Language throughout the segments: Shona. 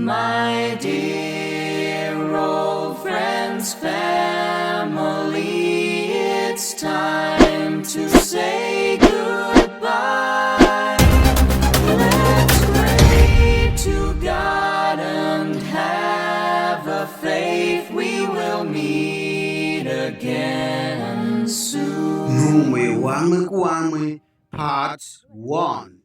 My dear old friends, family, it's time to say goodbye. Let's pray to God and have a faith we will meet again soon. Numwe wami kwami, Part 1.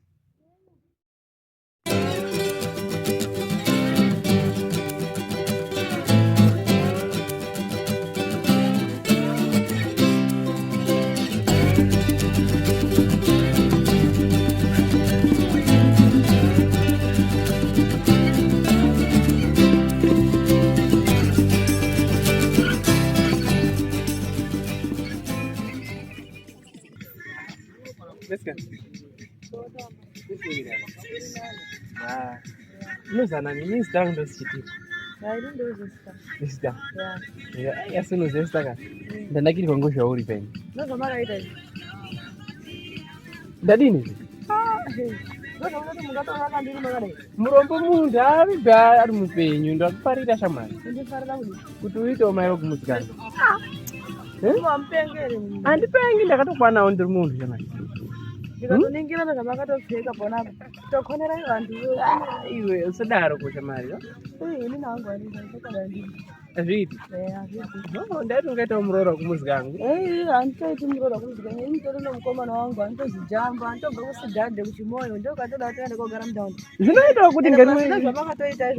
Unozana nini zita ndosichitika? Hayi ndozista. Zita. Yeah. Yasinozesta ka. Ndandakiri kwangu shauri penye. Ndozamakaita hivi. Ndadini? Ndozamakaita mungatoka kandiri makadai. Murombo mundu ari mupenyu ndakuparira shamwari. Ndifarira kudi. Kuti uite umairo kumusikana. Wampengere mundu. Andipengi ndakatokwanawo ndiri mundu shamwari. Ndikatoningira ndozvamakatopfeka ponapo. Tokonera vantu. Iwe usadaro kushamwari. Ini nangu andikadai ndini. Azviti? Azviti. Ndati ungaitawo muroora kumuzikangu. Handitoiti muroora kumuzikangu. Ini nditori nomukomana wangu anditozijamba, anditobva kusidhadhe kuchimoyo. Ndokatoda toende kogara mutaundi. Zvinoitawo kuti zvamakaitoita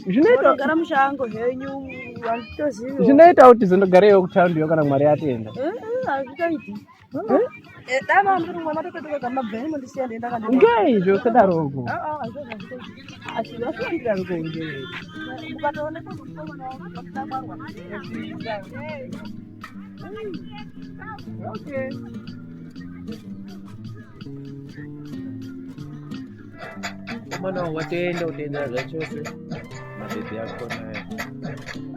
zvinoita kugara mushango henyu handitozivi. Zvinoitawo kuti zondogareyo kutaundiyo kana Mwari atenda. Hazvitoiti. Dama muri mwe matotoka kama bveni mundisiya ndenda kandi. Ngeizvo sadaroko. Achivafundira rukonge. Mukatooneka mukomana wangu pakudabarwa. Okay. Mwana watenda utenda zvachose mabebe akona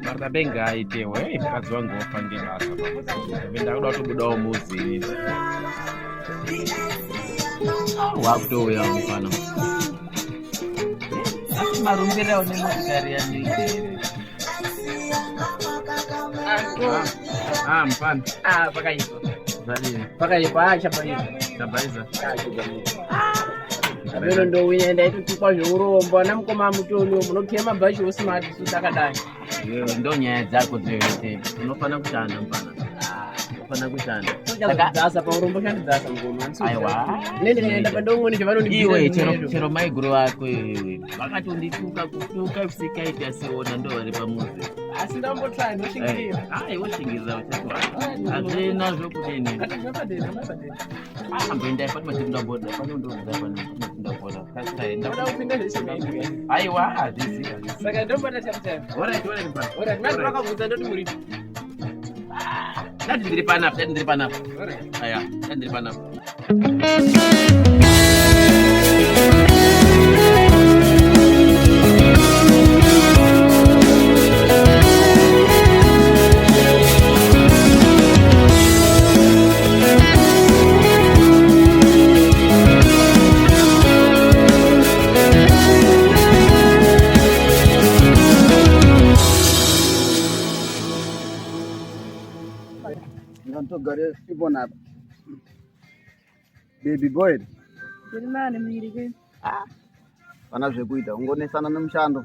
marita benga aitewe mukadzi wangu wafa ngebasa ndakuda kutobudawo muzi wakutouya mufana Marumbira une motikari yanditere. mfana pakaipa Zvadini? pakaipa chapaipa Chabaiza. Abeno ndo wina ndaitutukwa zveurombo ana mukoma mutoni munokema mabhachi usimati sutakadai. Ndo nyaya dzako dzoyote. Unofana kushanda mfana. Unofana kushanda. Dzasa paurombo shandidzasa ngoma. Aiwa. Nende ndaenda pandongoni chavanondibvira. Iwe chero maiguru wako iwe. Vakatondituka kutuka kusikaita siona ndo vari pamuzi. Asi ndambotry ndoshingirira. Woshingirira uchatwa. Hazvina zvokudini. Atazvapadera. Amboenda pati matindaboda panondodza panondodza kastaenda. Ndoda kupinda zvese. Aiwa hazvisi. Saka ndombata chapter. Alright bana. Alright, manje vakabvunza ndoti muri. Dati ndiri panapa. Aya, dati ndiri panapa. Ndantogare ibona baby boy. Ndiri nani mwiri ke? Pana zvekuita ungonesana nemushando.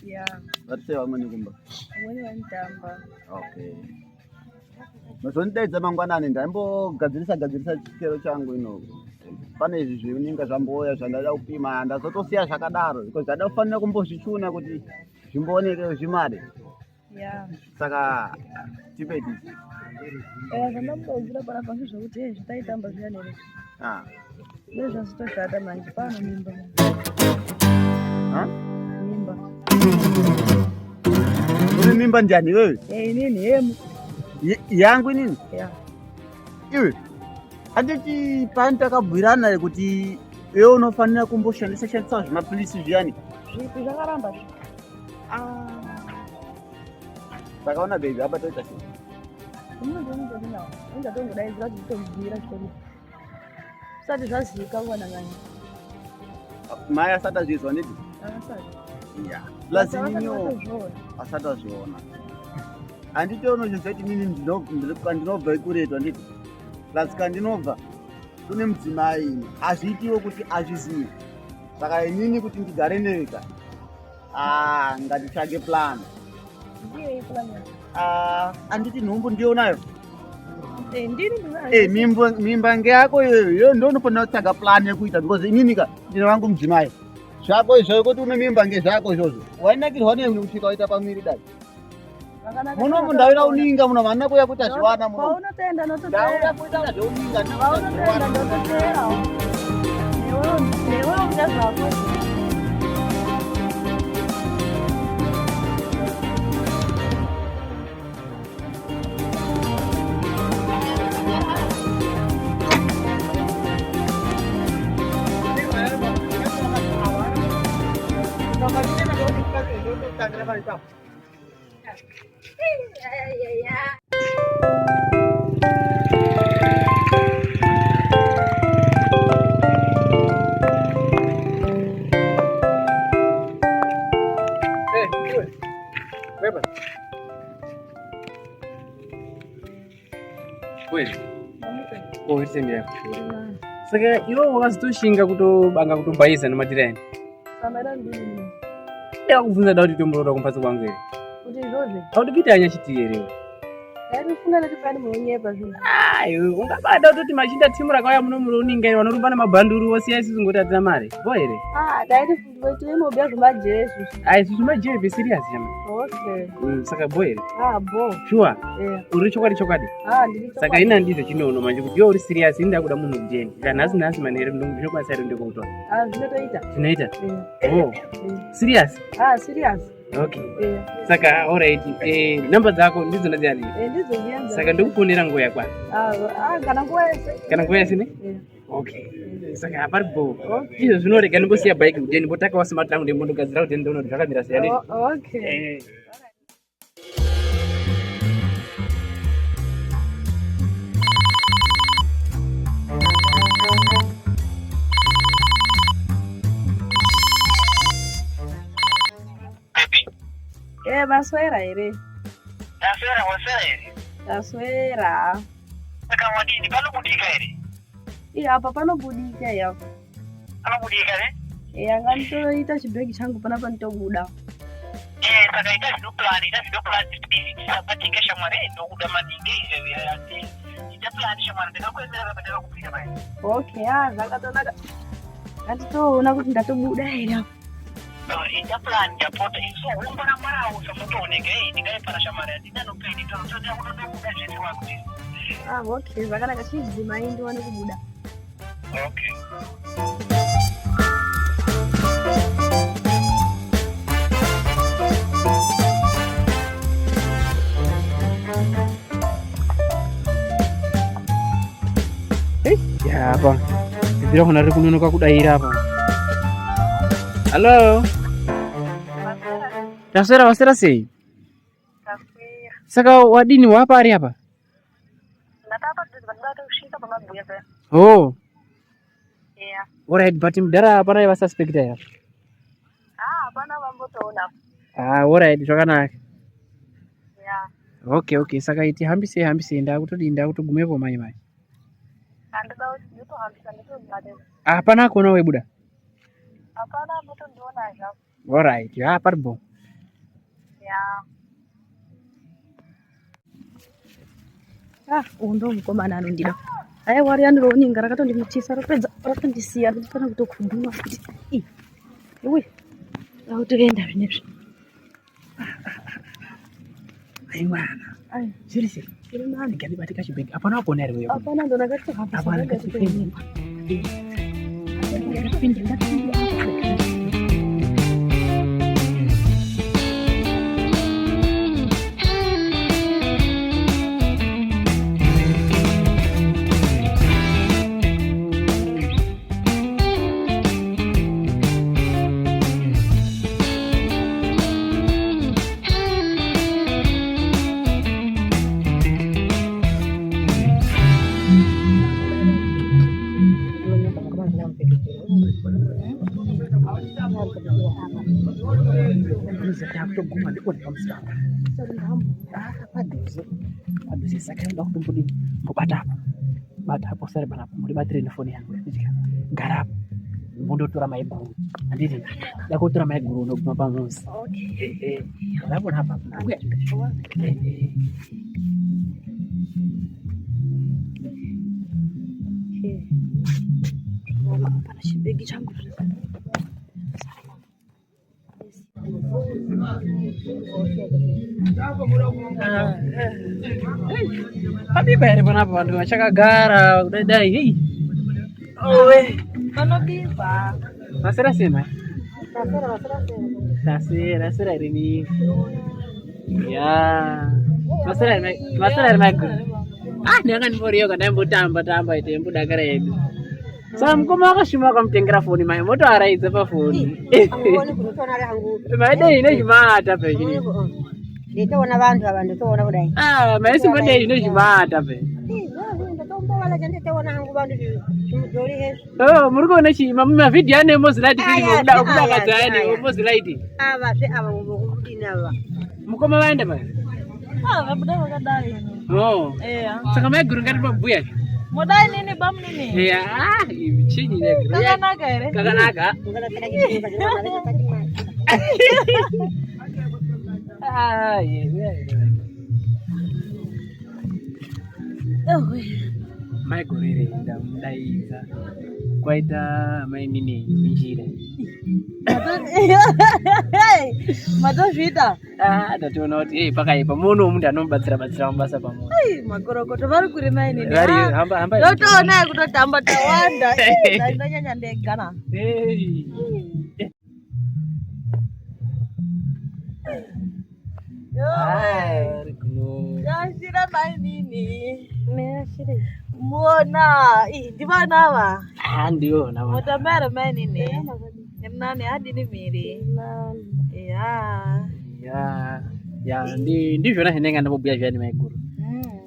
Yeah. Vatisei vamweni kumba. Amweni vanitamba. Okay. Mazondaidza mangwanani ndaimbogadzirisa chikero changu ino. Pane izvi zvinenge zvamboya zvandada kupima ndazotosiya zvakadaro because ndada kufanira kumbozvichuna kuti zvimbooneke zvimare. Yeah. Saka tipeti. Zvandambozvira panapa zvekuti zvitaitamba zviyani ere. Nezvazvitoshata manje pano mimba. Mimba. Uri mimba ndiani wewe? Inini hemu. Yangu inini? Yeah. Iwe. Anditi pani takabhuirana kuti wewe unofanira kumboshandisa zvimapilisi zviyani. Zvipi zvakaramba. Sakaona baby apa toita sei? Ndinondinawo. Ndatongodaidzira kuti nditobvira chikoro. Sati zvazika kwana ngani. Mai asati azvizwa nditi? Akasati. Yeah. Basi Lazinyo wakatozviona. asati azviona handitiona chizoti inini ndinobva kuretu handiti plus kandinobva kune mudzimai hazviitiwo kuti azvizive saka inini kuti ndigare neka ngatitsvage plan Ndiye ipulani. handiti nhumbu ndionayo Ndiri ndina. mimba ngeyako iyoyo ndo unofanira kutsvaga plan yekuita because ininika ndine wangu mudzimai zvako izvozvo kuti une mimba ngezvako izvozvo wainakirwa nekusvika waita pamwiri dai munomu ndavira uninga muno vanna kuya kuita zvivana muno Paunotoenda ndauya nototera. kuita zveuninga Paunotoenda ndototera. Newe unga zvako. Kweli. Uri yako. Saka iwe wakazotoshinga kutobanga kutobhayiza nematirani. Samara ndini. Yakubvunza da kuti tomborora kumbatso kwangu ere. Kuti izvozvo. Auti kuita anyachitiye ere. Ndinofunga kuti pani munyepa zvino. Ungabada kutoti machinda timu rakauya muno muroninga ere vanorumba nemabhanduru wosiya isusu ngoti hatina mare. Bo ere. Daiti futi mobya zvemajesu. Isusu majepi serious chama. Okay. Saka bo ere. Bo. Sure. Yeah. Uri chokwadi. Ndiri. Saka ina ndizvo chinono manje kuti iwe uri serious inda kuda munhu mjeni. Kana nhasi manere ndinokwanisa ere ndikutoa. Zvinotoita. Zvinoita. Oh. Serious? Serious. Okay. Saka alright. Namba dzako ndidzo ndadziani. Ndidzo ziyanza. Saka ndikuponera nguva yakwana. Kana nguva yese. Kana nguva yese ne? Okay. Saka hapari bo. Izvo zvinorega ndingosiya bike kudeni mbotakawo smart langu ndembondogadzira kuti ndinoona kuti zvakamira sei handiti. Okay. Maswera ere. Taswera waswera ere. Taswera. Saka wadini panobudika ere. Apa panobudika ya. Panobudika ere? Anga nditoita chibhegi changu panapa nditobuda. Saka ita zvinoplan tisabatika shamwari ndokuda maningi izvo ita plan shamwari ndakakuenzera pataka kupika pai. Okay, zvakatonaka. Nganditoona kuti ndatobuda ere apa. Ita plan yapota iso umbona mara usafotooneka ndingaipara shamwari ndinanopeni totoda kutobuda zvese wakuti. Okay, zvakanaka chidzimai ndiwane kubuda. Okay. Ya apa? Ndira kuna riri kunonoka kudaira apa. Hello. Taswera wasera sei? Taswera. Saka wadini wapa ari apa? Nataka kuzibanda kushinda pamabuya pe. Oh. Yeah. Alright, but mdara hapana iva suspect ya. Hapana mambotoona. Alright, zvakanaka. Yeah. Okay, saka iti hambise ndakutogumepo mai. Andida kutohambisa nditobade. Hapana kuona webuda. Hapana mutondiona zvapo. Alright, paribo. Yeah. Ndo mukomana anondida. Wari andironinga rakatondimutisa rapedza rakandisiya ndifana kutokuduma kuti. Iwe. Autoenda zvinezvi. Ai mwana. Seriously. Iri nani? Ndikabatika chibhegi. Hapana kuona ere wewe. Hapana ndo nakatohambisa. Hapana katipeni. Kuza takutoguma ndiko pamusika. Padhuze saka ndoda kutombodini mbobata apo sare panapo mulibatire nefoni yangu gara apo mbondotora maiguru anditi dakotora maiguru unoguma pamuzi. Ndabona hapa pana chibegi changu Habiba ere panapo vantu vachakagara kudai hei. vanobika Masera sema Nasira rini ya masera maguru ndakandiboriyo kandaimbotamba ite mbudakara yedu saka mukoma wakashuma wakamutengera foni mai motoaraidza pafoni maidei nezvimata pechini nditoona vantu ava nditoona kudai maisi modei nezvimata pe ndotombovala chanditoona hangu vantu zvimudhori hezvi muri kuona chima mumavhidhiyo ane moziliti kudakadza ane moziliti avazve ava vokudini ava mukoma vaenda pai vabuda vakadai saka maiguru ngatibabhuya modai nini bamunini chinyi kakanaka here kakanaka maiguru ire ndamudaidza kwaita mainini minjira matozviita ndatoona kuti pakaipa muono munhu anomubatsira mabasa pamwe magorokoto vari kuri mainini hamba ndotoona kutotamba tawanda ndanyanya ndegana yashira mainini muona ndivanava ndiona mutambere mainini nani hadini miri ndizvona zvinenge ndambobhuya zviyani maiguru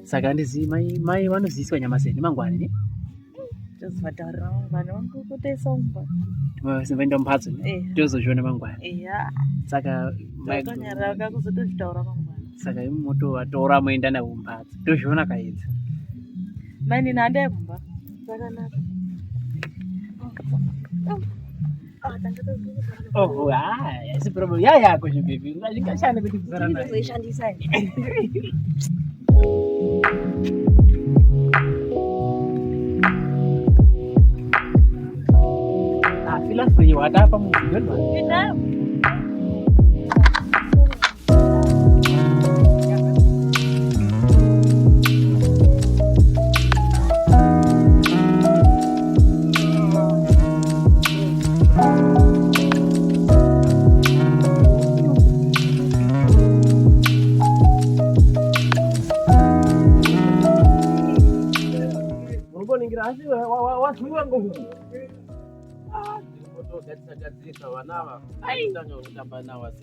saka handizivi mai vanoziviswa nyama sei nemangwani ne tozvataurira mangwani vangokutoisa mumba vaenda mumhatso tozozviona mangwani saka tonyaraka kuzotozvitaura mangwani saka imotovatora moenda navo mumhatso tozviona kaidza mainini handai mumba zvakanaka haisi problem yayako zvibhebi zvingashande kuti kuzarana zoishandisa philosophy watapa muvideo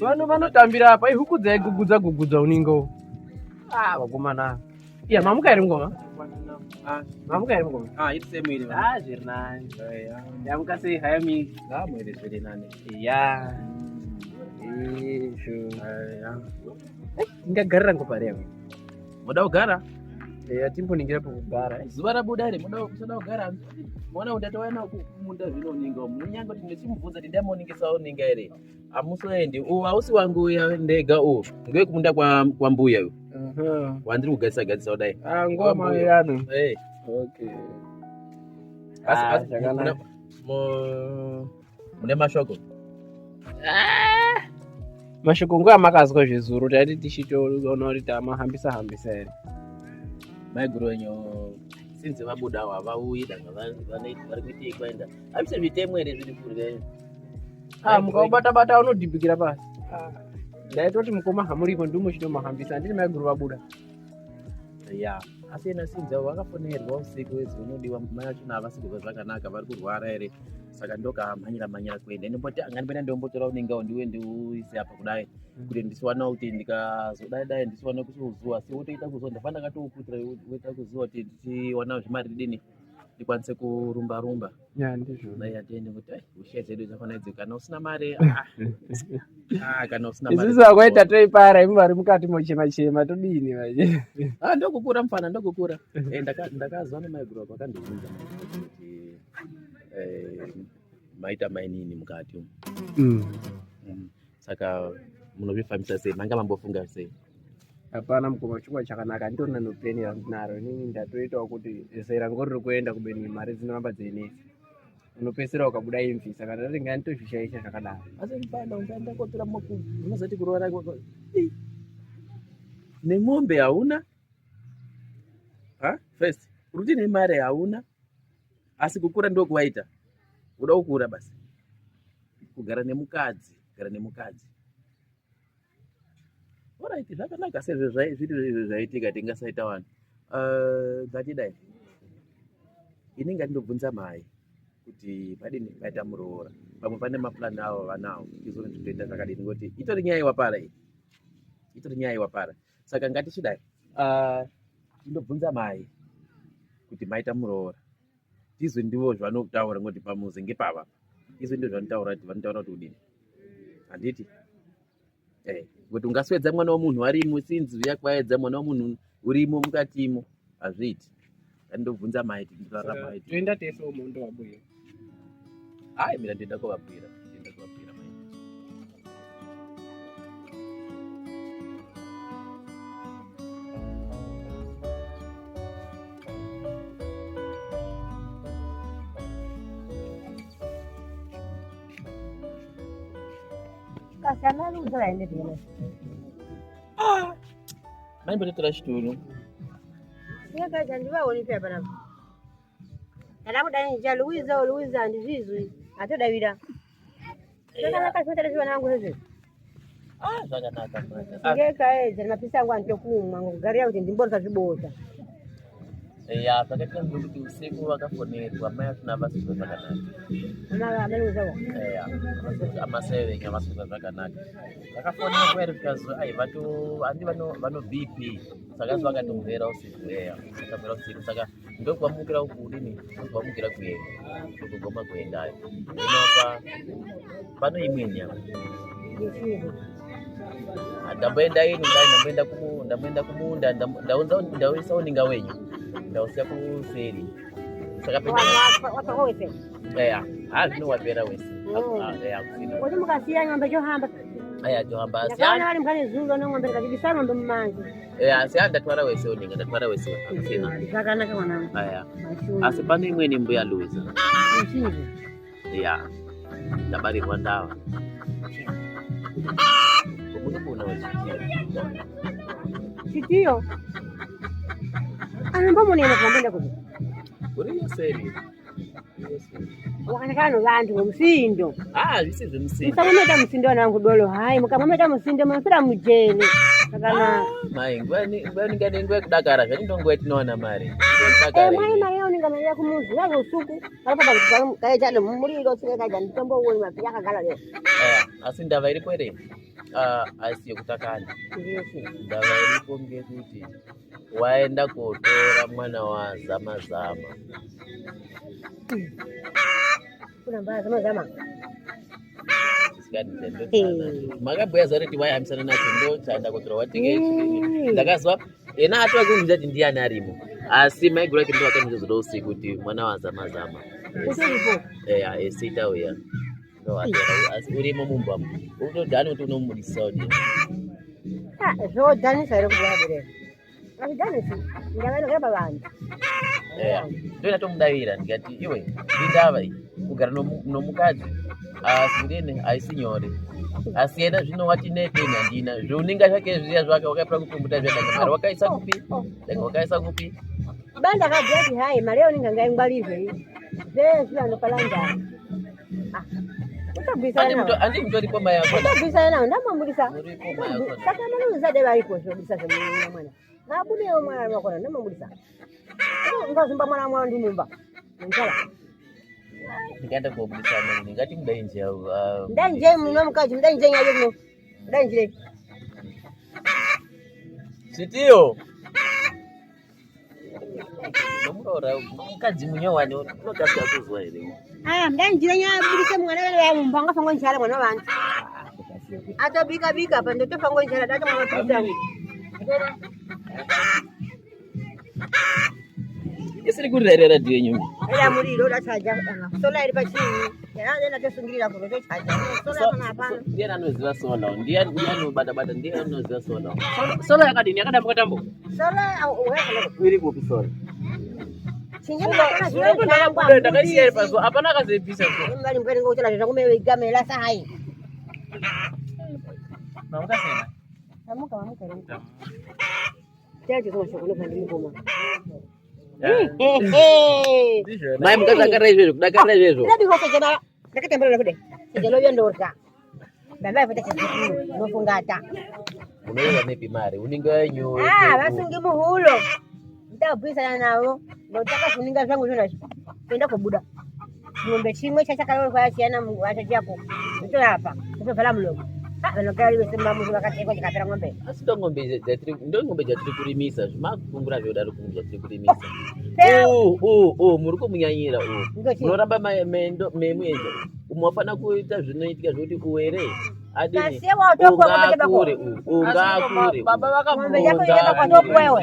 vano vanotambira apa ihuku dzaigugudza uningo vakomana iya mamuka iri mungoma mamuka iri mungoma irisemwiri zviri nani yamuka sei hayami mwiri zviri nani ya izvo tingagarira ngopari yavo muda kugara timboningira pokugara zuva rabuda iri muda kugara mona undatowana kumunda zvinoninga munyange kuti ndechimubvunza kuti ndamoningisawo ninga ere hamusoendi hausi wangu uya ndega uwo ngewekumunda kwambuya uyu wandiri kugarisagadzisa kudai ngoma yano mune mashoko mashoko nguva makazwa zvezuro taiti tichitoona kuti tamahambisa ere maiguru wenyu since vabudawo havauyi danga vari kuitei kwaenda havise zvitemo here zviri kurya mukaubata unodhibhikira pasi ndaitoti mukoma hamuripo ndimochitomahambisa handiti maiguru vabuda asi ena sinzi avo vakafonerwa usiku wezi unodiwa mai vachona havasi zvakanaka vari kurwara here saka ndokamhanyira kuenda inomboti anganipenda ndombotora unengawo ndiwe ndiuise apa kudai kuti ndisiwana kuti ndikazodai ndisiwana kuzozuwa sewotoita kuzuwa ndafa ndakatouputira woita kuzuwa kuti tichiwanawo zvimari dini tikwanise kurumba Ya ndizvo. dai atiende kuti ushe dzedu dzakona idzi kana usina mare kana usina mare Isusu akwaita toipara imi vari mukati mochema todini vaje. ndokukura mfana ndokukura ndakazwa nemaiguru ako akandibvunza kuti maita mainini mukati umu. Saka munozvifambisa sei manga mambofunga sei? Hapana mukoma chingwa chakanaka nditorina nopeni randinaro inini ndatoitawo kuti zera ngori riri kuenda kubeni mari dzinoramba dzeinesa unopedzisira ukabuda imvi saka ndati nganditozvishaisha zvakadaro. Asi mfana ungaenda kotora unozoti kurora nemombe hauna first kuti nemare hauna asi kukura ndokuwaita uda kukura basi kugara nemukadzi alright zvakanaka sezvo zviri zvaitika tingasaita vanhu ngatidai ini ngandinobvunza mai kuti padini paita muroora pamwe pane mapulani avo vanawo izoni zvitoita zvakadini ngoti itori nyaya iwapara saka ngatichidai ndobvunza mai kuti maita muroora izvo ndivo zvanotaura ngoti pamuzi ngepava izvo ndizvo zvanotaura kuti udini handiti kuti ungaswedza mwana womunhu arimo sinzi yakwaedza mwana womunhu urimo mukatimo hazviiti ndobvunza mai tinorarama toenda tese umondo wabuya mina ndoenda kuvabwira mai Kasana lu zala ende dine. mai mbototora chitulu Sika jandiwa woni pe bana. Ala kudani ja Luiza ndizizwi. Atodawira. Saka kasitele zwana nangu hizi. zvakanaka Ngeka zera mapisa yangu antokumwa ngogaria kuti ndimborza zvibota. Zvakaita kuti usiku vakafonerwa mai asina vasvika zvakanaka Mama ameluzawo. amaseve avasvika zvakanaka vakafonerwa iri zvikazwa handi vano bp saka zvakatomvera usiku vakamvera usiku saka ndokuamukira ukudini ndokuamukira kuenda ndokugoma kuendayo inopa pano imwe nyama ndamboenda ini ndamboenda kumunda ndaunza uninga wenyu ndausiya kuseri saka zvinowapera wese Kuti mukasiya ng'ombe chohamba. tohamba Ndakaona ari mukane zulo ng'ombe ndikachibisa ng'ombe mumanje. asi ndatwara wese uninga ndatwara wese akusina Zvakanaka mwanangu. asi pane imweni mbuya Luiza Chinzi. ndabarirwa ndava munokuna Chitiyo. Anambomunena kumbenda kuti. uriyo seri Wakanakano vantu ngomusindo. zvisi zvemusindo Musamometa musindo wanangu dolo. Hayi mukamometa musindo munopera mujeni. Sakana. mai nguva inenge nenguva yekudakara zvanindonguva tinowana mari Mai yaunenga mari kumuzi yazo usuku. Kalapapa kuti kaita nomuriro sike kaita mitombo uoni mapi yakagara leo. asi ndava iripo ere asi yekutakana ndava iripo ngekuti waenda kotora mwana wazama Kuna mbaya zama. makabhuya zva kuti waihambisana nacho ndo chaenda kutora watinge ndakazwa ena ati vakundiza kuti ndiani arimo asi maigura ake ndo vakandizozoda usiku kuti mwana wazama Usiripo. esita uya asi urimo mumbamo utodhani kuti unomudisa udini Zvodhanisa ere kubhuya bure. Azvidhanisi. Ndavanogira pavanhu. ndoina tomudavira ndikati iwe indava iyi kugara nomukadzi asi haisi nyore asi yena zvino wati neteni handina zviuninga zvake zviya zvake wakaipira kupumbuta zviya mari wakaisa kupi Banda kabhuya kuti hayi mari yaunenga ngaingwarirwe. Zveshe vanopalanja. handi mutoripo mai yako Utabvisa nawo ndamamurisa. Uripo mai yako Saka manuza de varipo zvobisa zvemwana mwana. Mabudewo mwana wakona ndamamurisa. Ngazimba mwana mwana ndimumba. Ndikala. ndikaenda kobudisa mani ngati mudai nje Ndanje muno mukadzi ndanje nyayo muno. Ndanje. chitiyo nomurora mukadzi munyowani unokasira kuzwa here mdani jiranya bikise mwana ya mbanga fango njala mwana wangu ata bika hapa ndio fango njala dada mwana tuta isiri kurerera ndiye nyumba ila muliro dachaja sola iri pachini yana natosungirira kuroto chaja sola pana hapana ndiye anoziva sola ndiye anobata ndiye anoziva sola Sola yakadini yakadambuka tambo. sola uweka iri kupi sola chinjana kana Sola zile ndakakura ndakasiya paso apana kazebvisa so. mbali mbele ngochela zvitakume gamela sai Mamukasema. amuka Tete kama shokolo kandi ngoma mai mukadakarira izvezvo kudakarira izvezvo ila biko kejana ndakatembera kude kejalo yendorka baba ifata chizikuru nofungata unoiwa nepi mari unenge yanyu vasungi muhulo ndabvisana navo ndotaka kuninga zvangu zvonazvo kuenda kubuda ng'ombe chimwe chachakarorwa chiyana vacha chako ndorapa ndobvala mulomo vanogara vesemba muzi vakatekwa chikapera ng'ombe asi ng'ombe dzatiri kurimisa zvimakumbura zvodaro kungu dzatiri kurimisa muri kumunyanyira munoramba memuenza mafana kuita zvinoitika zvokuti uwere adini ungakure ungakure Baba ng'ombe yako ienda kwatokuwewe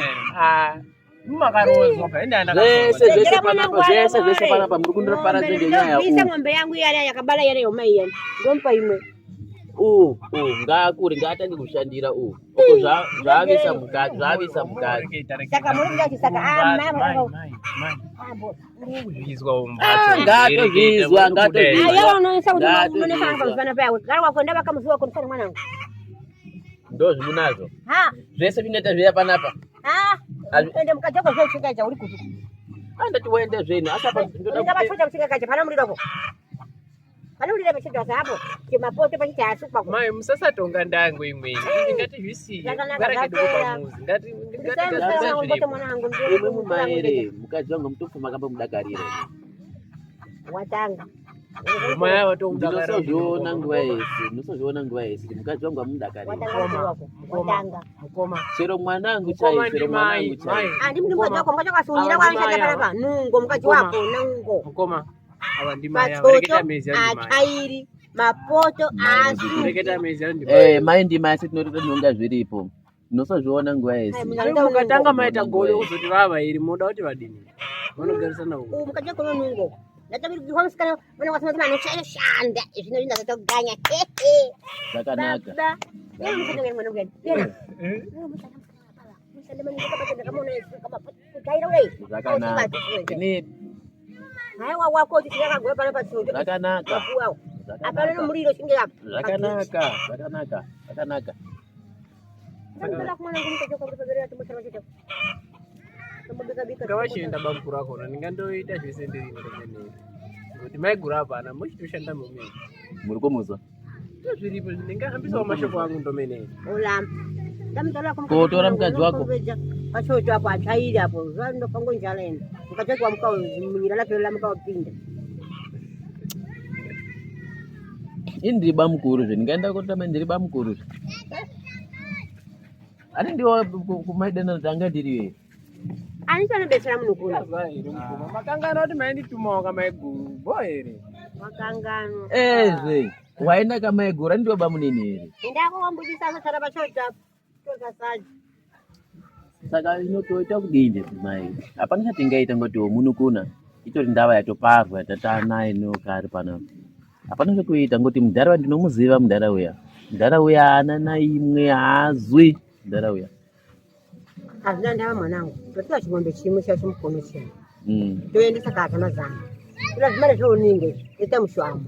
mumakarozwa ende zvese panapa muri kundoparadza ngenyaya ndobvisa ng'ombe yangu iyana yakabala yana yoma iyani ndompa imwe ngaakure ngaatange kushandira zvavisa mukati saka muri kuda chisaka ngatozvizwa unoisa kuti munofanira pamufana pawe gara wakwenda vakamuziwa kurisana mwanangu ndo zvimunazvo zvese zvinoita zviya panapa ende mukadzi wako zvochikacha uri kuti andati waende zveni ndavachocha kuchikacha pana murirako pane urire pachidwa zapo chimapoto pachichasukwa mai musasatonga ndango imweni ngatizvisiye imwe mumaere mukadzi wangu mutopfu makamba mudakarira watanga ndinosozviona nguva yese mukadzi wangu amudakarira watanga chero mwanangu chaichero mwanangu chai andimudi mukadzi wako mukadzi wako asunyira kwaanoshanda panapa nungo mukadzi wako nungo mukoma mapoto achairi mapoto mai ndima asi tinotoita tinonga zviripo ndinosozviona nguva yese mukatanga maita gole kuzoti vavairi moda kuti vadini vanogarisana uko mukadzi wako nungo ndatabirwa musikana vana wasimazima anoshanda zvino ndakatoganya zvakanaka zvakanaka haiwa wako tichakagwe pana pachoto zvakanaka apana nomuriro chinge apa zvakanaka ngavachienda bambu rakona ndingandoita zvese ndiri ndomeneri kuti maigura apana muchitoshanda momeni muri kumuzwa zviripo ndingahambisawo mashoko angu ndomeneri kotora mukadzi wako pachoto apo achairi apo zvandofango njalaenda mukadzi wako munyira lake lamukaopinda ini ndiri bamukuru ndingaenda kotama ndiri bamukuru ani ndiwo kumaidana tanga ndiriwe ani chanobetsera munhu makangano kuti mainditumawo kamaiguru bo here makangano ezve waenda kamaiguru ani ndiwo bamunini here ndakowambudisa sasara pachoto apo tosasaji saka inotoita kudinde mai hapana chatingaita ngoti munukuna itori ndava yatoparwa yatatanaye nokari panapa hapana zvekuita ngoti mudhara ndinomuziva mudhara uya haana naimwe haazwi mudhara uya hazvina ndava mwanangu totora ching'ombe chimwe chachimukono chino toendesa kata mazana ila zvimare zvouninge ita mushwamo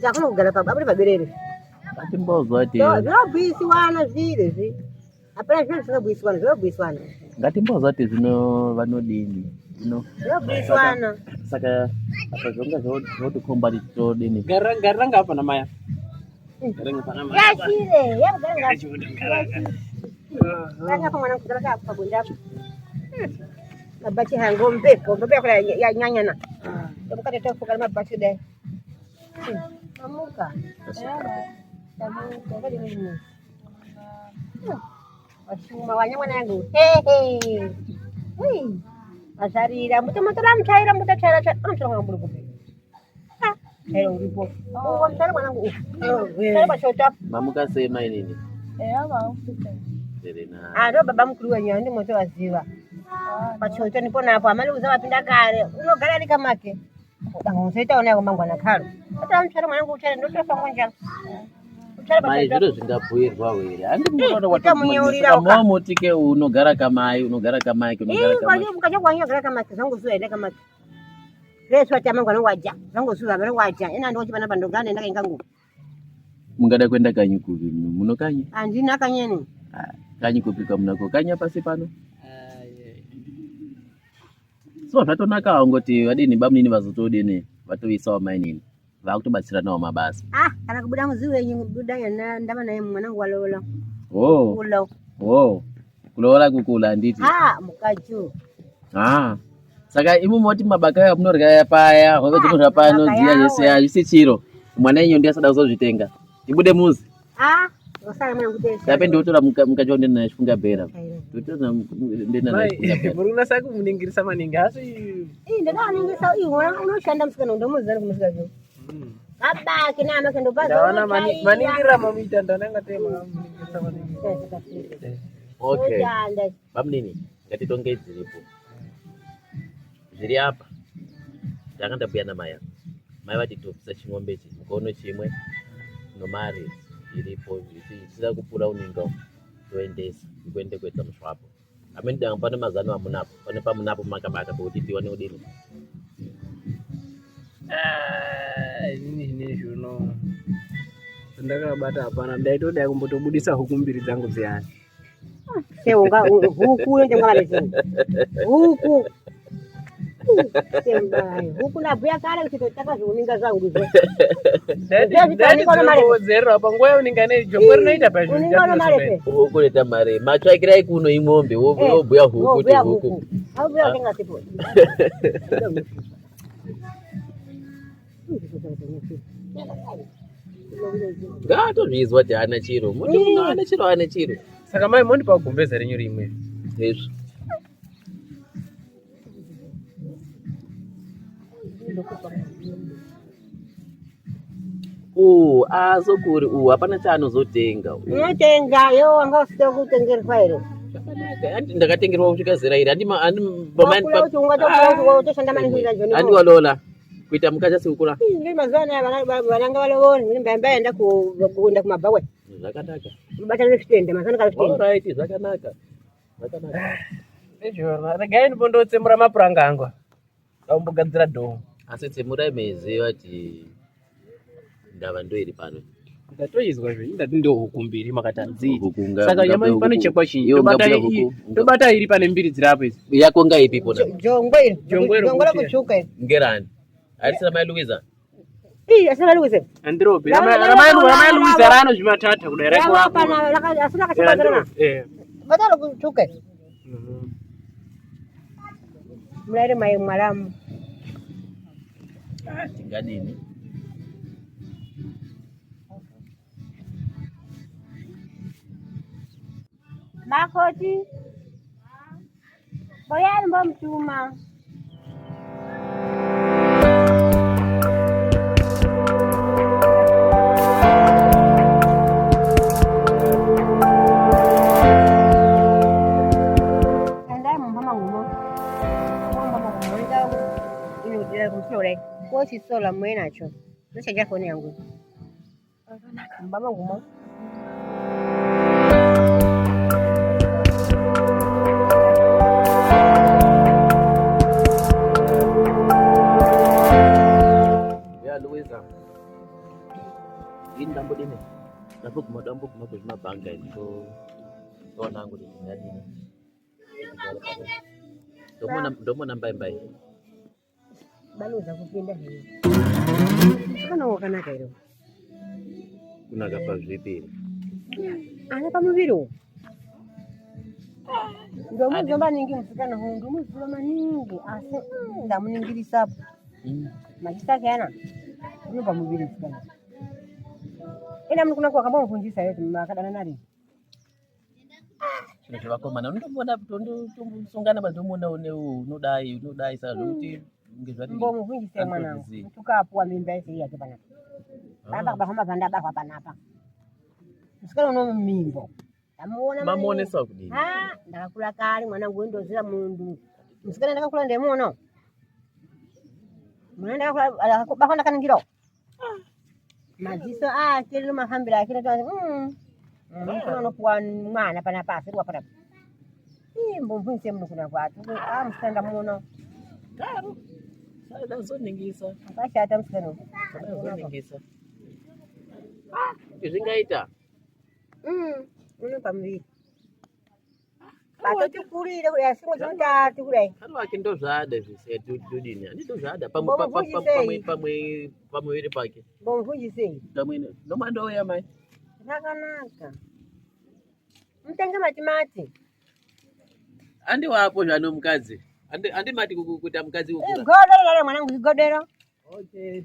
chakona kugara paburi paberere ngatimbozwa ti zvinobhuyisiwana zvirezvi hapana zvino zvinobhuyisiwana zvinobhuyisiwana ngatimbozwa ti zvino vanodini zvinobhuyisiwana saka apa zvonga zvotikomba kuti todini garira ngapa namaya yashire yagapa mwana kugara kapa pabundapo mabachi hango mpepo yakula yanyanyana tomukati tofuka mabachi dai amuka washuma wanyamwana yangu hehe azarira mutomotora mutaira mutataira anotora mburi kupi hero uripo mutara mwanangu tare pachota mamukasema inini ndo baba mkuru wenyewe ndi moto waziva pachota nipo napo amali uza wapinda kare unogara ari kamake danga usaita ona yako mangwana khalo ata mutara mwanangu utare ndotofa ngonja mai zviro zvingabhuirwa were handi munotaamomotike unogara kamai unogara kamai mukacha kwanyagara kamake zvangozuva ende kamake reswa tamangwana waja zvangozuva vare waja ena ndochipana pandogana enda kaingangu mungada kuenda kanyi kupi muno kanyi andina kanyeni kanyi kupi kamunako kanya pasi pano so zvatonakawo ngoti vadini bamunini vazotodini vatoisawo mainini vakutobatsiranawo mabasa kana kubuda muzi wenyu kubuda yana ndava naye mwanangu walola kulola kukula anditi mukachu saka imu moti mabaka amunorya paya hove dzino zvapano dziya yese ayisi chiro mwana enyu ndiye asada kuzozvitenga ibude muzi osara mwana kutesa tape ndiotora mukacho ndena naye chifunga bhera ndiotora ndena naye chifunga bhera muri unasa kumuningirisa maningi asi ndaningirisa iwe unoshanda musikana ndomuzana kumusika zvo abaki nama kendo ndaona maningira mamuita ndananga tema muningirisa maningi okay bamunini ngatitonge dziripo zviri apa ndakandabhuya namai vati topisa ching'ombe ichi mukono chimwe nomari iripo zvisida kupfuura uninga toendesa kuende kuedza musvapo ameni danga pane mazano amunapo pane pamunapo makabata pekuti tiwane udini inini zvinezvi uno ndakabata hapana ndaitoda kumbotobudisa huku mbiri dzangu dziyani seunga huku njengamalezi huku sembai huku nabhuya kare kuti totaka zviuninga zvangu izvo ndadzerera panguva yauninga nejongwe rinoita pazvokuleta mare matsvakirai kuno imombe wobhuya huku kuti huku abhuya kenga sipo ngatozvizwa kuti hana chiro muti muno hana chiro saka mai mondipa kugombeza renyu rimwe hezvo azokuri hapana chaanozotenga unotenga yo wanga usita kutengerwa here ndakatengerwa kusvika zera iri toshanda maningi handiwalola kuita mukacha sikukura mazuva anaya vananga valovoni mbaenda kuenda kumabhawe zvakanaka mubatana zvitende mazana kazvitende zvakanaka ezvona regai ndipondotsemura mapuranga angu aumbogadzira dhoo asi tsemurai meiziva kuti ndava ndoiri pano ndatoizwa zve ndati ndo huku mbiri makatadzii saka nyama panochekwa chinyi tobata iri pane mbiri dzirapo idzi yako ngaipi pona jongwe rakutsvuka iri ngerani harisina mai Luiza asina Luiza andiropi ramai Luiza rano zvimatata kudai asina kachibazarana batalo kutsvuka iri mulaire mai mwalamu tingadini makoti boyani mbomtuma Sisola mwenacho nochaja foni yangu mbama ngumo ya Luiza ini ndambo dine ndapo kumadambo kumako zvimabhanga izvo tonangu ndingadini ndomona mbai baluza kupinda hiyo kana wakanaka iro kunaka pazvipi ana pamuviri ndomuzomba ningi musikana ho ndomuzomba maningi asi ndamuningirisapo majisake ana ino pamuviri musikana ina mukuna kwa kama mvunjisa yetu makadana nari chino chevakomana unondombona tondosungana patomona unodai saka zvokuti ngezvati mbomuvhunjise mwanangu tukapuwa mimba isi yake panapa baba kubahama panda baba panapa musikana uno mimbo amuona mamuonesa kudini ndakakula kale mwanangu wendozira mundu musikana ndakakula ndemuona mwana ndakakula bakona kaningiro maziso akiri mahambira akiri twa mwana unopuwa mwana panapa asirwa panapa mbomuvhunjise muno kuna kwatu musikana muona karo dazoningisa akashata musikana dazoningisa zvingaita uno pamuviri patatikurire kudai simwe dzinotatu kudai kano wake ndozvada zvise tudini handitozvada pamuviri pake mbomuvhunjisei kamwene nomandouya mai zvakanaka mutenge matimati handiwapo zvano mukadzi handimati kuita mukadzi wokura godero lale mwanangu igodero okay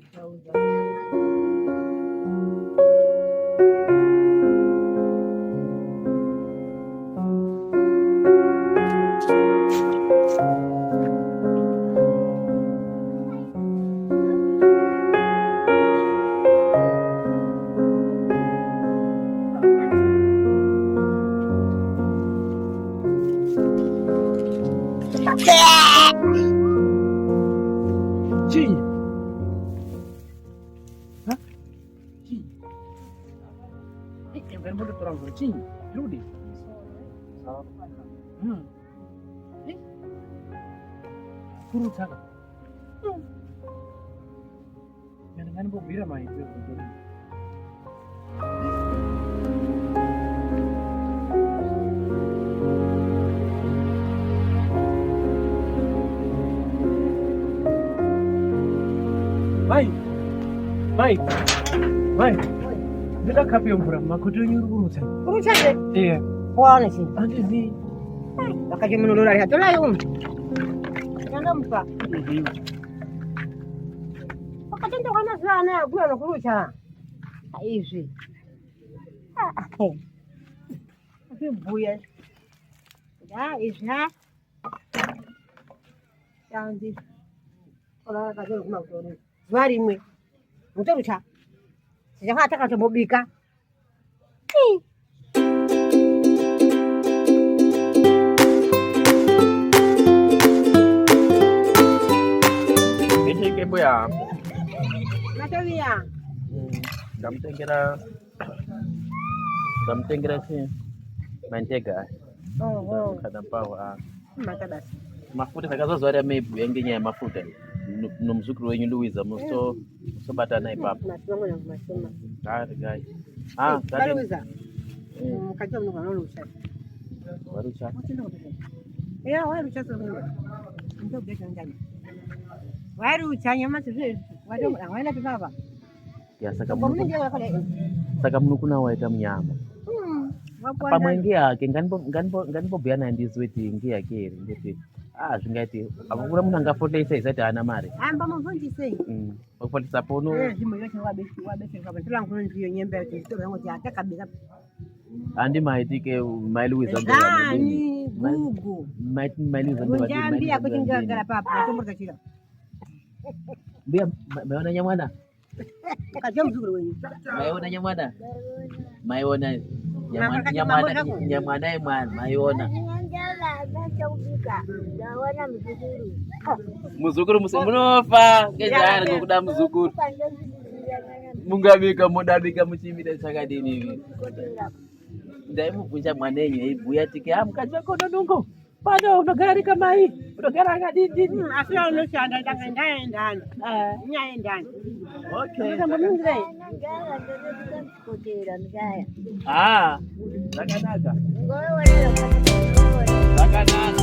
Chinyi. Hah? Chinyi. Yang mau ditorang dulu chinyi. Rudi. Kuru caka. Jangan bawa bira mah itu. Mai, bila kapi yang kurang, aku tu nyuruh urusan. Urusan deh? Iya. Wah sih. Ada di. Pakai menurut dari hati lah yung. Jangan lupa. Pakai contoh kan sana, gue nak urusan. Easy. Tapi buaya. Ya, isha. Jangan di. Kalau kata lu mau turun, hari ini. Untuk usaha, sejak hati kata bobika. ini kepo ya Macam ni ya. Damtengera sih mantega Oh. kada pawa Mata basi. mafuta sakazozwara maybe engenya mafuta nomzukuru wenyu Louisa musobata naye papa Masoma na masoma. gari Kali wiza. Mkaja mno kana urusa. warucha Ya, wewe urusa sio. Ndio kesho ndani. Wewe urusa nyama sio. Wewe anaenda baba. ya Kwa nini ndio kale? saka munokuna waita mnyama pamwe ngeyake nganibobhuya nandizweti ngeyake here ngeti zvingati akukura munhu angafotesa isati haana mari Amba muvunjisei. pakufotesa pono Zvimwe zvose wabeseka patula ngono ndiyo nyembe yake sio yangu ya kabisa. handimaitike mai Louisa Ni gugu. mai Louisa Unjambia kuchinga gara papa tomboka chira. mbia maiona nyamwana Kaja mzuri wenyu. maiona nyamwana maiona nyamwana mwana maiona muzukuru munofa ngezvaari ngokuda muzukuru mungabika modabika muchimida chakadini ivi ndaimubvunza mwanenyu eibhuya tike mukadzi wako nonongo pano unogarika mai unogara akadini Asi unoshanda ndaendani. Nyaendani. okay Ndamumungire. zvakanaka zvakanaka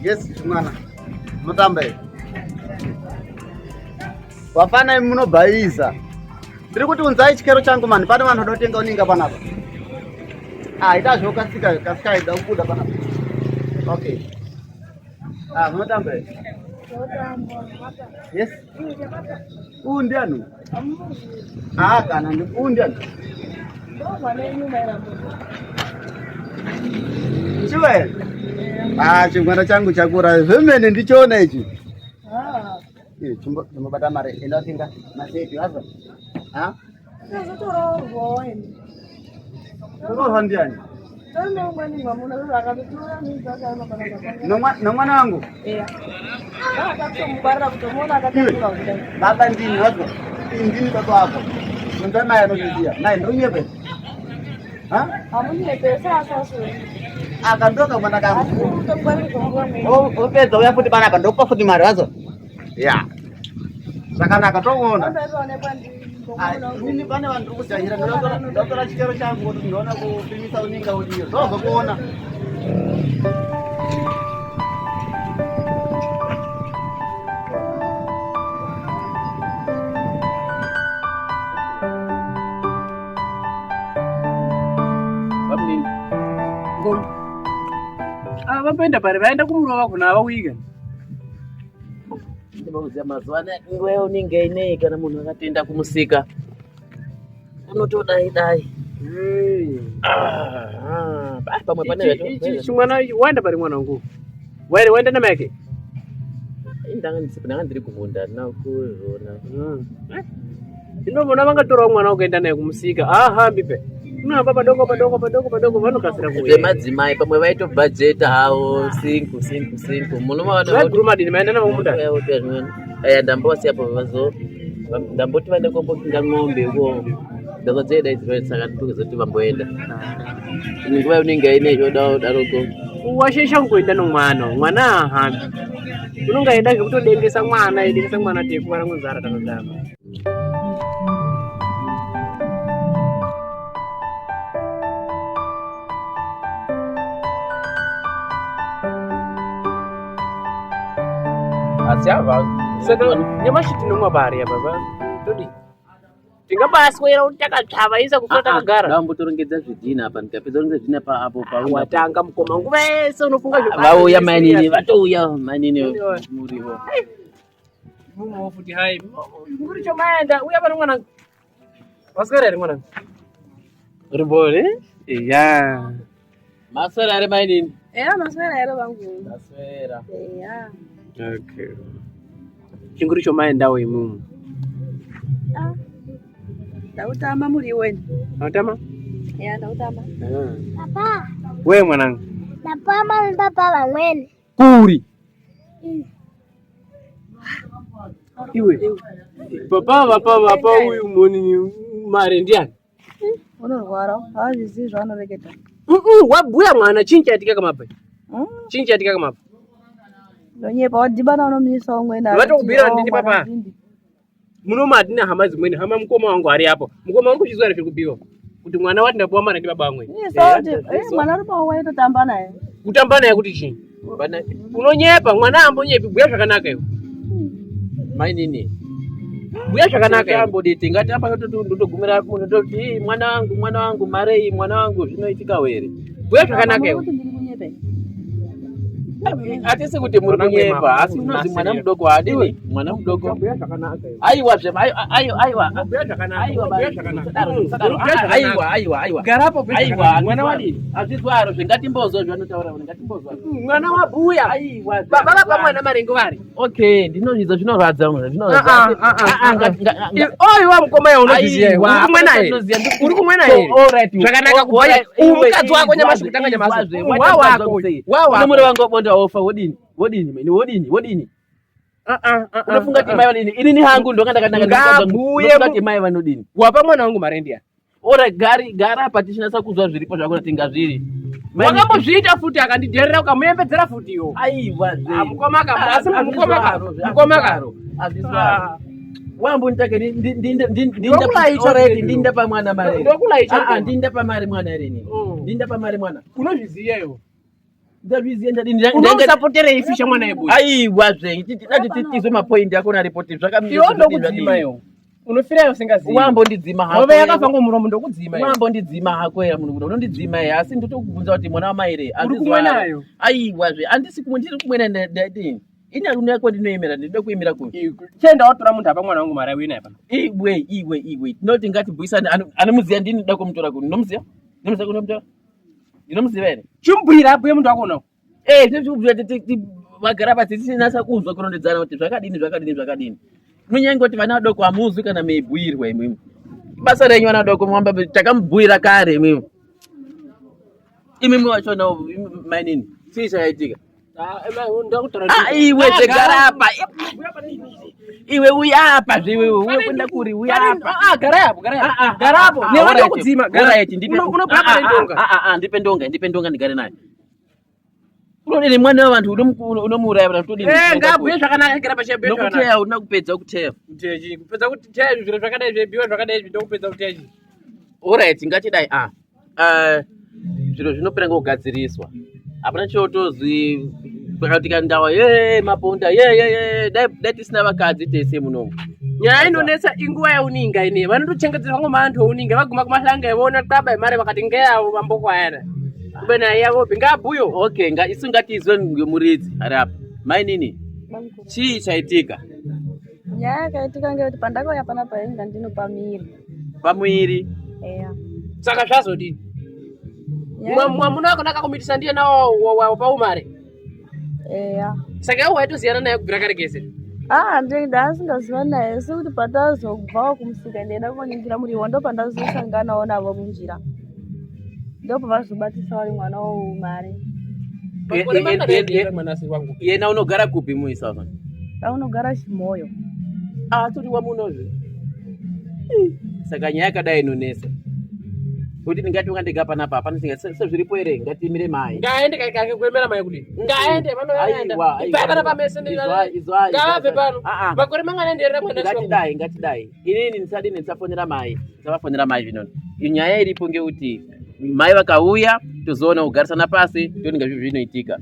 Yes, mwana. Mutambe. Wafana munobhaisa. Ndiri kuti unzai chikero changu mani, pane vanhu vanotenga uninga panapa. Ita kasika ida kubuda panapa. Okay. Mutambe. Yes. Ndianu. Kana ndianu. Chiwe. Chingwana changu chakura zvemene ndichoona ichi. Chimbobata mare inotinga maseti hazo. Ndiani? Nomwana wangu? Baba ndini hazo. Ndini baba wako. Ndio naye anozijia. Naye ndio nyepe. Akandoka mwana kangu. Upedza uya futi panapa ndokupa futi mari wazo. Ya. Sakanaka toona. Nini pane vanhu kujahira ndotora chikero changu kuti ndiona kupimisa uninga udiyo. Ndozokuona. Vamboenda pari vaenda kumurova kuna avawika ndinoziva mazuva ano nguva yauninga inei kana munhu akatoenda kumusika unotodai pamwe pane chimwana waenda pari mwana wangu waenda namake ndanga ndiri kumunda nakuzvona ndinovona vangatorawo mwana wakaenda naye kumusika ahambi pe unahamba padoko vanokasira madzimai pamwe vaitobhajeta havo 5 munomavanagrumadini maenda navo munda ndambosiyapo ndamboti vaenda kombokinga ng'ombe ko ndakadzeda izvo saka ndikuzoti vamboenda nguva unenge ine zvodaroko washesha kungoenda nomwana ahambi unongaenda zvekutodengesa mwana tekuvara ngonzara takazama asi ava saka nyamashi tinomwa pari apa todi tingabaswera kuti takatsvava isa kusora takagara ndambotorongedza zvidhina apa ndikapedza kurongedza zvidhina paapo watanga mukoma nguva yese unofunga vauya mainini vatouya mainini murivo mumo futi hai muri chomaenda uya pano mwana waswera ri mwana ribole ya maswera ari mainini maswera ere vangu maswera okay chinguri chomaendawo imumu ndautama muri iweni ndautama ndautama Papa. we mwanangu Napama mpapa vamweni. kuri iwe papa uyu moni mari ndiani unorwara hazvizivi zvaanoreketa wabhuya mwana chinyi chaitika kamapa nonyepa wadhibana unomisa umweni vatokubhira ndini papa munomati nehama dzimweni hama mukoma wangu ari apo mukoma wangu chizwa zviri kubhiwa kuti mwana wati ndapuwa mara ndi baba vamweni mwana ari pawo waitotamba naye kutamba naye kuti chii unonyepa mwana ambonyepi bhuya zvakanaka iwe mainini bhuya zvakanaka amboditi ngati apa ndotogumira ndototi mwana wangu marei mwana wangu zvinoitika were bhuya zvakanaka iwe atisi kuti muri kunyepa asi unozi mwana mudoko adini mwana mudoko aiwa mwana wadini azvizwaro zvingatimbozwa zvanotaura ngatimbozwa mwana wabhuya aiwa baba vapa mwana marengo vari okay ndinozvizwa zvinorwadza oiwa mukoma yaunozviziya uri kumwe naye zvakanaka kubhuya mukadzi wako nyamashi kutanga nyamashi wawako wangobonda ofa wodini unofunga kuti mai vanodini inini hangu ndokandakati mai vanodini wapa mwana wangu marendia ora gara apa tichinasa kuzwa zviripo zvako natinga zviri wakambozviita futi akandidherera ukamuyembedzera futiyo aiwa mukomakaro wambonitake ndinda pamwana mari ndinda pamari mwana erini ndinda pamari mwana unozviziya iwo ndazviziya ndadini unomusapotere ifisha mwana yebuya aiwa zve tizwe mapoindi ako naripoti iwo ndokudzima iwo unofirayo usingazivi wambondidzima hako ove yakafa ngomuromo ndokudzima wambondidzima hako era munhu unondidzima ye asi ndotokubvunza kuti mwana wamaire uri kumwe nayo aiwa zve andisi kumwe ndiri kumwe ndadini ini akuni yako ndinoemera ndinoda kuemera kuti chenda watora munhu apa mwana wangu mara wina apa iwe tinoti ngatibhuisane anomuziya ndini ndoda kumutora kuti ndinomuziya kunomutora ndinomuziva ere chimbwira abhuye munhu wako unako vagara pasi tisinasa kuzwa kurondedzana kuti zvakadini munyange kuti vana vadoko hamuzwi kana meibhuirwa imwimwe basa renyu vana vadoko mwamba takamubhuira kare imwimwe wachona mainini chii chakaitika iwe zvegara apa iwe uya apa zviwe uye kwenda kuri uya apa garapo newe kudzima ndipe ndonga ndigare naye unodini mwana wavantu unomuuraya kana kutodini ngabhuye zvakanaka gara pachebhedha nokuteya una kupedza kuteya kupedza kuteya zviro zvakadai zvebiwa zvakadai zvindokupedza kuteya alright ngatidai zviro zvinopera ngokugadziriswa hapana chotozwi pakatika ndawa maponda dai tisina vakadzi tese munomu nyaya inonetsa inguva yauninga ine vanotochengetedzwa ngomaantu ouninga vaguma kumahlanga ivona taba yemari vakati ngeyavo vamboko ayana kube naye yavo bingabhuyo okay isu ngatizwe ngemuridzi ari apa mainini chii chaitika nyaya yakaitika ngekuti pandakauya panapa inga ndino pamuiri eya saka zvazodini mwamuna wako nakakumitisa ndiye nawo paumare eya saka iwo waitoziyana naye kubvira kare kese ndasingaziva naye sekuti pandazobvawo kumusika ndaida kuningira muriwo ndo pandazosanganawo navo munjira ndopo vazobatisa wari mwana woumare yena unogara kupi muisava unogara Chimoyo turi wamunozve saka nyaya yakadai inonesa kuti ndingati ungandiga panapa hapana sezviripo ere ngatimire mai ngaende kaikange kuemera mai kudini ngaende vanoenda ipakana pamese ngavabve pano makore manganenderera mwana ngatidai inini ndisadini ndisafonera mai ndisavafonera mai zvinoni nyaya iripo ngekuti mai vakauya tozoona kugarisana pasi toninga zvizvo zvinoitika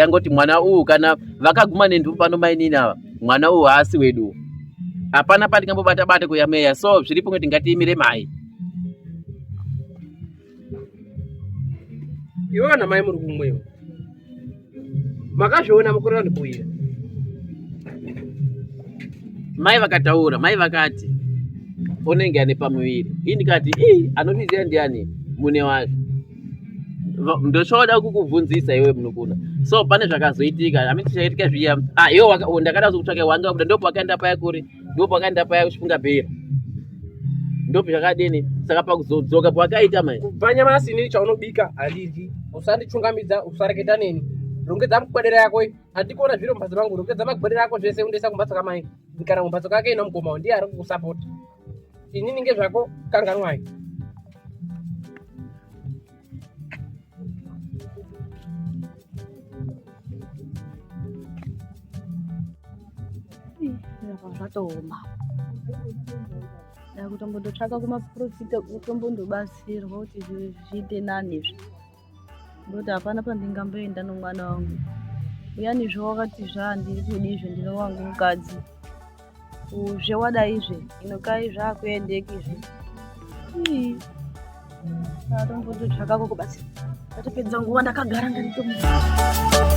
angoti mwana uyu kana vakaguma nenhumbi pano mainini ava mwana uyu haasi wedu hapana patingambobata kuyameya so zviripo ngekuti ngatiimire mai iwe kana mai muri kumwewo makazviona mukorera ndibhuira mai vakataura mai vakati unenge ane pamuviri ini ndikati anozviziva ndiani mune wazvo ndochoda kukubvunzisa iwe munokuna so pane zvakazoitika hamiti chaitika zviya iwe ndakada kuzokutsvaka wanga kuda ndopo wakaenda paya kuri ndopo wakaenda paya kuchifunga bhera ndopo zvakadini saka pakuzodzoka pawakaita mai kubva nyamasi inini chaunobika handidyi usandichungamidza usareketa neni rongedza mugwedera yako handikuona zviro mumbatso mangu rongedza magwedera yako zvese undiisa kumbatso kamai kana mumbatso kake ina mugomawo ndiye ari kukusapota inini ngezvako kanganwai zvatooma dakutombototsvaka kumaprofita kutombondobatsirwa kuti zviite nani izvi ngekuti hapana pandingamboenda nomwana wangu uyani zvawakati zvandiri kudi izvo ndino wangu mukadzi zvewadaizve inokai zvakuendekizve atombototsvaka kukubatsira ndatopedza nguva ndakagara ndaritomua